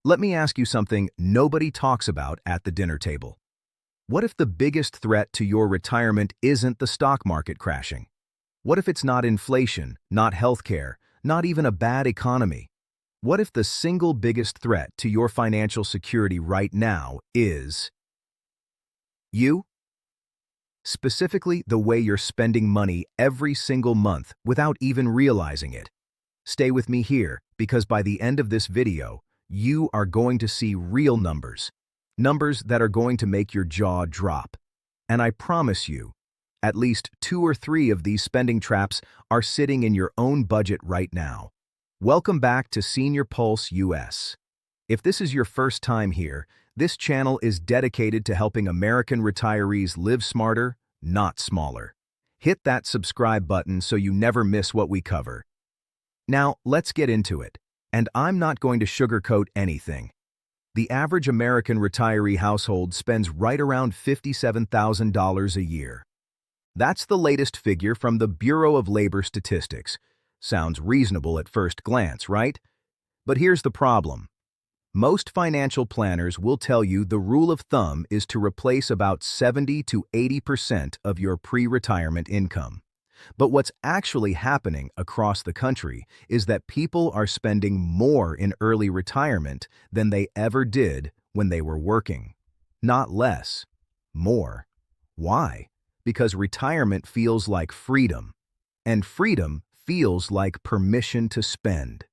Let me ask you something nobody talks about at the dinner table. What if the biggest threat to your retirement isn't the stock market crashing? What if it's not inflation, not healthcare, not even a bad economy? What if the single biggest threat to your financial security right now is you? Specifically, the way you're spending money every single month without even realizing it. Stay with me here, because by the end of this video, you are going to see real numbers. Numbers that are going to make your jaw drop. And I promise you, at least 2 or 3 of these spending traps are sitting in your own budget right now. Welcome back to Senior Pulse US. If this is your first time here, this channel is dedicated to helping American retirees live smarter, not smaller. Hit that subscribe button so you never miss what we cover. Now, let's get into it. And I'm not going to sugarcoat anything. The average American retiree household spends right around $57,000 a year. That's the latest figure from the Bureau of Labor Statistics. Sounds reasonable at first glance, right? But here's the problem. Most financial planners will tell you the rule of thumb is to replace about 70 to 80% of your pre-retirement income. But what's actually happening across the country is that people are spending more in early retirement than they ever did when they were working. Not less, more. Why? Because retirement feels like freedom, and freedom feels like permission to spend.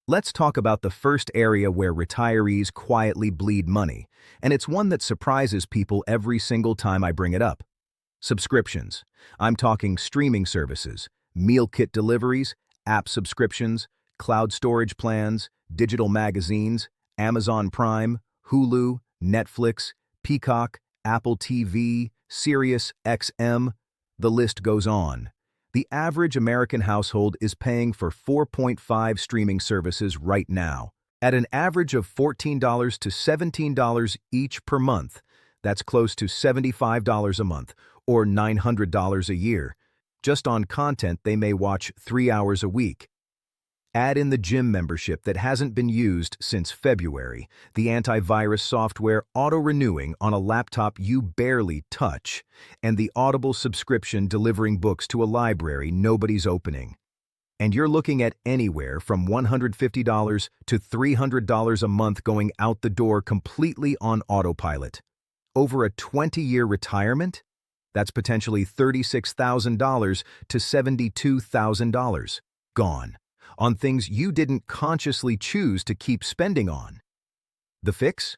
Let's talk about the first area where retirees quietly bleed money, and it's one that surprises people every single time I bring it up. Subscriptions. I'm talking streaming services, meal kit deliveries, app subscriptions, cloud storage plans, digital magazines, Amazon Prime, Hulu, Netflix, Peacock, Apple TV, Sirius XM. The list goes on. The average American household is paying for 4.5 streaming services right now, at an average of $14 to $17 each per month. That's close to $75 a month, or $900 a year, just on content they may watch 3 hours a week. Add in the gym membership that hasn't been used since February, the antivirus software auto-renewing on a laptop you barely touch, and the Audible subscription delivering books to a library nobody's opening. And you're looking at anywhere from $150 to $300 a month going out the door completely on autopilot. Over a 20-year retirement? That's potentially $36,000 to $72,000 gone on things you didn't consciously choose to keep spending on. The fix?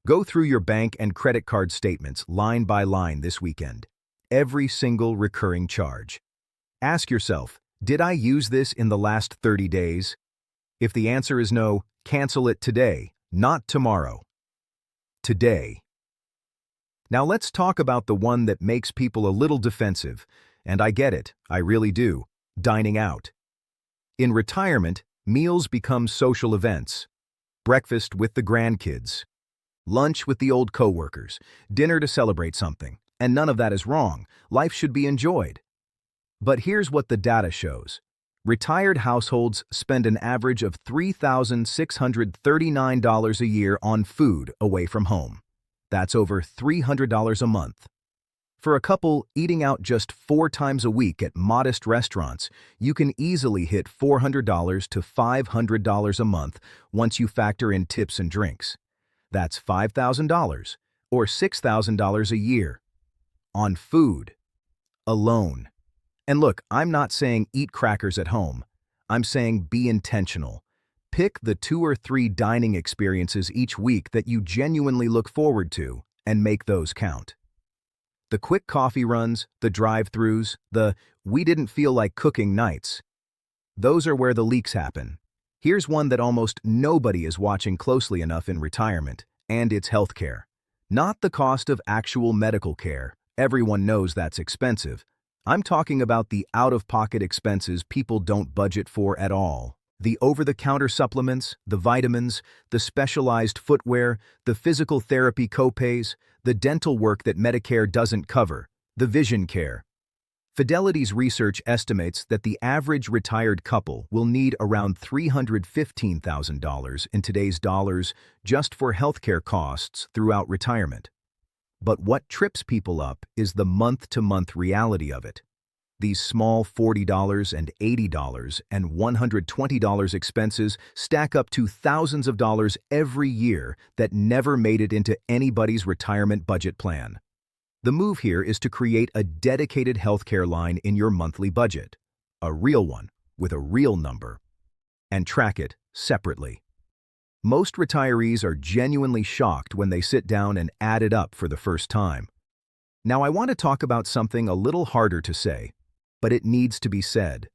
Go through your bank and credit card statements line by line this weekend. Every single recurring charge. Ask yourself, did I use this in the last 30 days? If the answer is no, cancel it today, not tomorrow. Today. Now let's talk about the one that makes people a little defensive, and I get it, I really do, dining out. In retirement, meals become social events. Breakfast with the grandkids, lunch with the old coworkers, dinner to celebrate something, and none of that is wrong. Life should be enjoyed. But here's what the data shows. Retired households spend an average of $3,639 a year on food away from home. That's over $300 a month. For a couple eating out just 4 times a week at modest restaurants, you can easily hit $400 to $500 a month once you factor in tips and drinks. That's $5,000 or $6,000 a year on food alone. And look, I'm not saying eat crackers at home. I'm saying be intentional. Pick the 2 or 3 dining experiences each week that you genuinely look forward to and make those count. The quick coffee runs, the drive-thrus, the "we didn't feel like cooking" nights. Those are where the leaks happen. Here's one that almost nobody is watching closely enough in retirement, and it's healthcare. Not the cost of actual medical care. Everyone knows that's expensive. I'm talking about the out-of-pocket expenses people don't budget for at all. The over-the-counter supplements, the vitamins, the specialized footwear, the physical therapy copays, the dental work that Medicare doesn't cover, the vision care. Fidelity's research estimates that the average retired couple will need around $315,000 in today's dollars just for healthcare costs throughout retirement. But what trips people up is the month-to-month reality of it. These small $40 and $80 and $120 expenses stack up to thousands of dollars every year that never made it into anybody's retirement budget plan. The move here is to create a dedicated healthcare line in your monthly budget, a real one with a real number, and track it separately. Most retirees are genuinely shocked when they sit down and add it up for the first time. Now, I want to talk about something a little harder to say, but it needs to be said.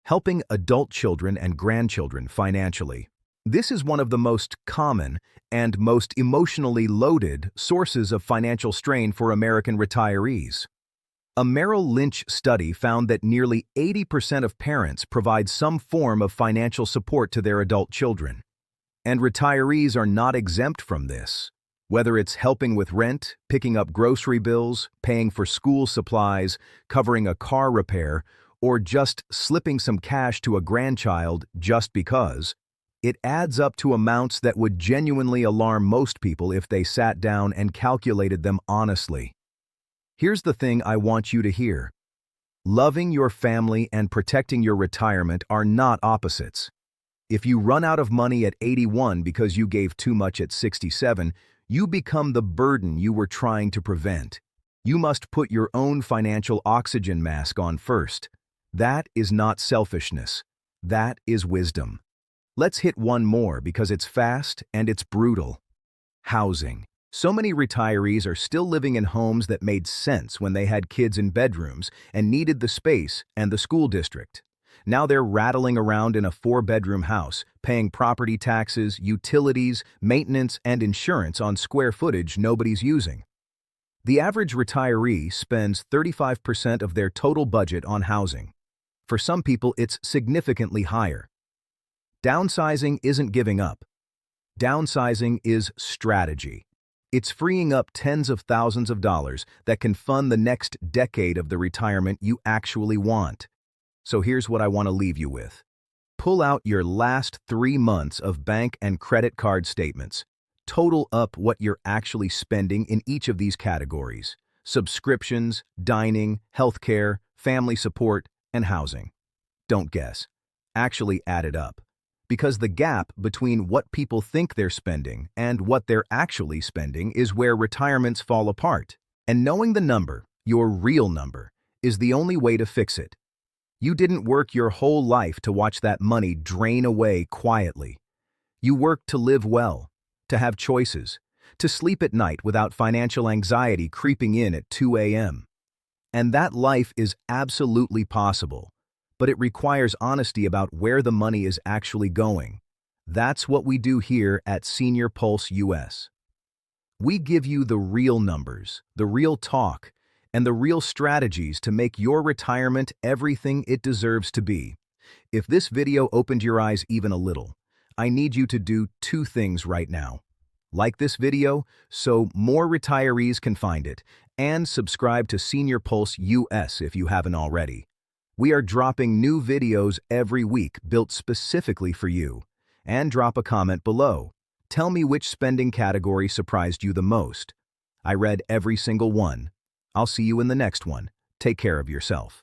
Helping adult children and grandchildren financially. This is one of the most common and most emotionally loaded sources of financial strain for American retirees. A Merrill Lynch study found that nearly 80% of parents provide some form of financial support to their adult children. And retirees are not exempt from this. Whether it's helping with rent, picking up grocery bills, paying for school supplies, covering a car repair, or just slipping some cash to a grandchild just because, it adds up to amounts that would genuinely alarm most people if they sat down and calculated them honestly. Here's the thing I want you to hear. Loving your family and protecting your retirement are not opposites. If you run out of money at 81 because you gave too much at 67, you become the burden you were trying to prevent. You must put your own financial oxygen mask on first. That is not selfishness. That is wisdom. Let's hit one more because it's fast and it's brutal. Housing. So many retirees are still living in homes that made sense when they had kids in bedrooms and needed the space and the school district. Now they're rattling around in a 4-bedroom house, paying property taxes, utilities, maintenance, and insurance on square footage nobody's using. The average retiree spends 35% of their total budget on housing. For some people, it's significantly higher. Downsizing isn't giving up. Downsizing is strategy. It's freeing up tens of thousands of dollars that can fund the next decade of the retirement you actually want. So here's what I want to leave you with. Pull out your last 3 months of bank and credit card statements. Total up what you're actually spending in each of these categories: subscriptions, dining, healthcare, family support, and housing. Don't guess. Actually add it up. Because the gap between what people think they're spending and what they're actually spending is where retirements fall apart. And knowing the number, your real number, is the only way to fix it. You didn't work your whole life to watch that money drain away quietly. You worked to live well, to have choices, to sleep at night without financial anxiety creeping in at 2 a.m. And that life is absolutely possible. But it requires honesty about where the money is actually going. That's what we do here at Senior Pulse US. We give you the real numbers, the real talk, and the real strategies to make your retirement everything it deserves to be. If this video opened your eyes even a little, I need you to do 2 things right now. Like this video so more retirees can find it, and subscribe to Senior Pulse US if you haven't already. We are dropping new videos every week built specifically for you. And drop a comment below. Tell me which spending category surprised you the most. I read every single one. I'll see you in the next one. Take care of yourself.